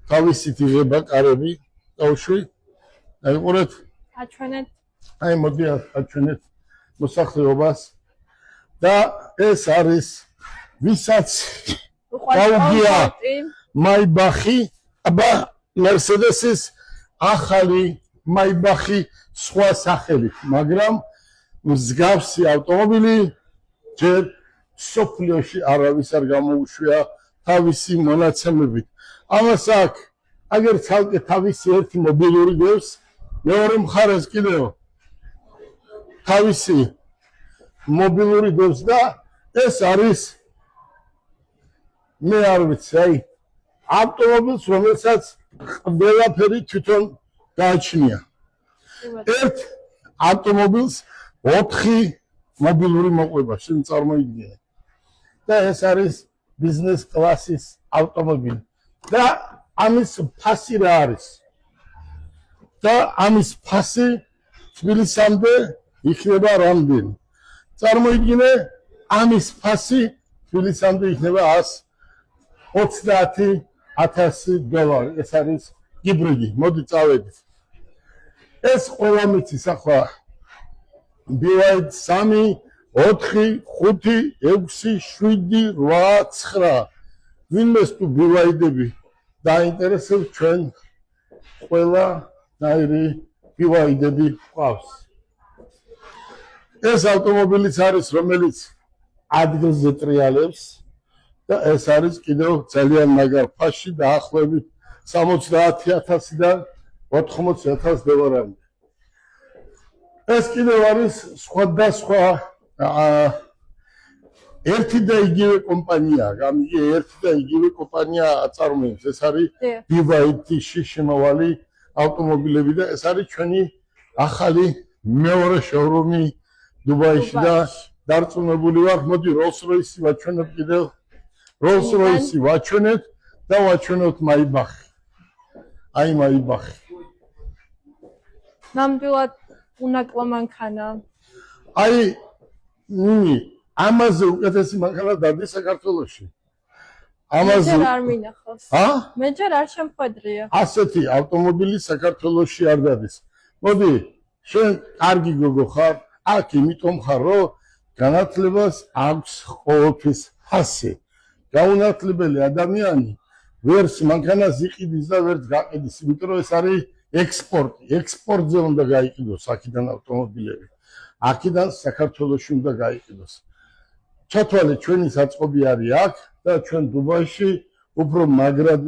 თავისით იღება კარები, დაუშვი. აიყურეთ. აჩვენეთ. აი მოდი აჩვენეთ მოსახლეობას და ეს არის ვისაც გაუგია მაიბახი, აბა Mercedes-ის ახალი მაიბახი სხვა სახელით, მაგრამ მსგავსი ავტომობილი ჯერ სოფლიოში არავის არ გამოუშვია თავისი მონაცემებით. ამას აქ აგერ ცალკე თავისი ერთი მობილური გევს, მეორე მხარეს კიდევ თავისი მობილური გევს და ეს არის მე არ ვიცი, აი ავტომობილს, რომელსაც ყველაფერი თვითონ გააჩნია. ერთ ავტომობილს 4 მობილური მოყვება, შენ წარმოიდგინე. და ეს არის ბიზნეს კლასის ავტომობილი. და ამის ფასი რა არის? და ამის ფასი თბილისამდე იქნება რამდენი? წარმოიდგინე, ამის ფასი თბილისამდე იქნება $30,000. ეს არის გიბრიდი. მოდი წავედით. ეს ყველა მიცის ახლა BYD 3, 4, 5, 6, 7, 8, 9. ვინმეს თუ BYD-ები დაინტერესებს, ჩვენ ყველა ნაირი BYD-ები ყავს. ეს ავტომობილიც არის, რომელიც ადგილზე ტრიალებს და ეს არის კიდევ ძალიან მაგარ ფასში დაახლოებით $70,000-დან $80,000 ეს კიდევ არის სხვადასხვა ერთი და იგივე კომპანია, გამიგე ერთი და იგივე კომპანია აწარმოებს. ეს არის BYD-ში შემავალი ავტომობილები და ეს არის ჩვენი ახალი მეორე შოურუმი დუბაიში და დარწმუნებული ვარ, მოდი Rolls-Royce ვაჩვენებ კიდევ. Rolls-Royce ვაჩვენეთ და ვაჩვენოთ მაიბახი. აი მაიბახი. ნამდვილად უნაკლო მანქანა. აი ნინი ამაზე უკეთესი მანქანა დადის საქართველოში. ამაზე არ მინახავს. მე ჯერ არ შემხვედრია. ასეთი ავტომობილი საქართველოში არ დადის. მოდი, შენ კარგი გოგო ხარ, აქ იმიტომ ხარ, რომ განათლებას აქვს ყოველთვის ფასი. გაუნათლებელი ადამიანი ვერც მანქანას იყიდის და ვერც გაყიდის, იმიტომ რომ ეს არის ექსპორტი. ექსპორტზე უნდა გაიყიდოს აქედან ავტომობილები. აქედან საქართველოში უნდა გაიყიდოს. ჩათვალე ჩვენი საწყობი არის აქ და ჩვენ დუბაიში უფრო მაგრად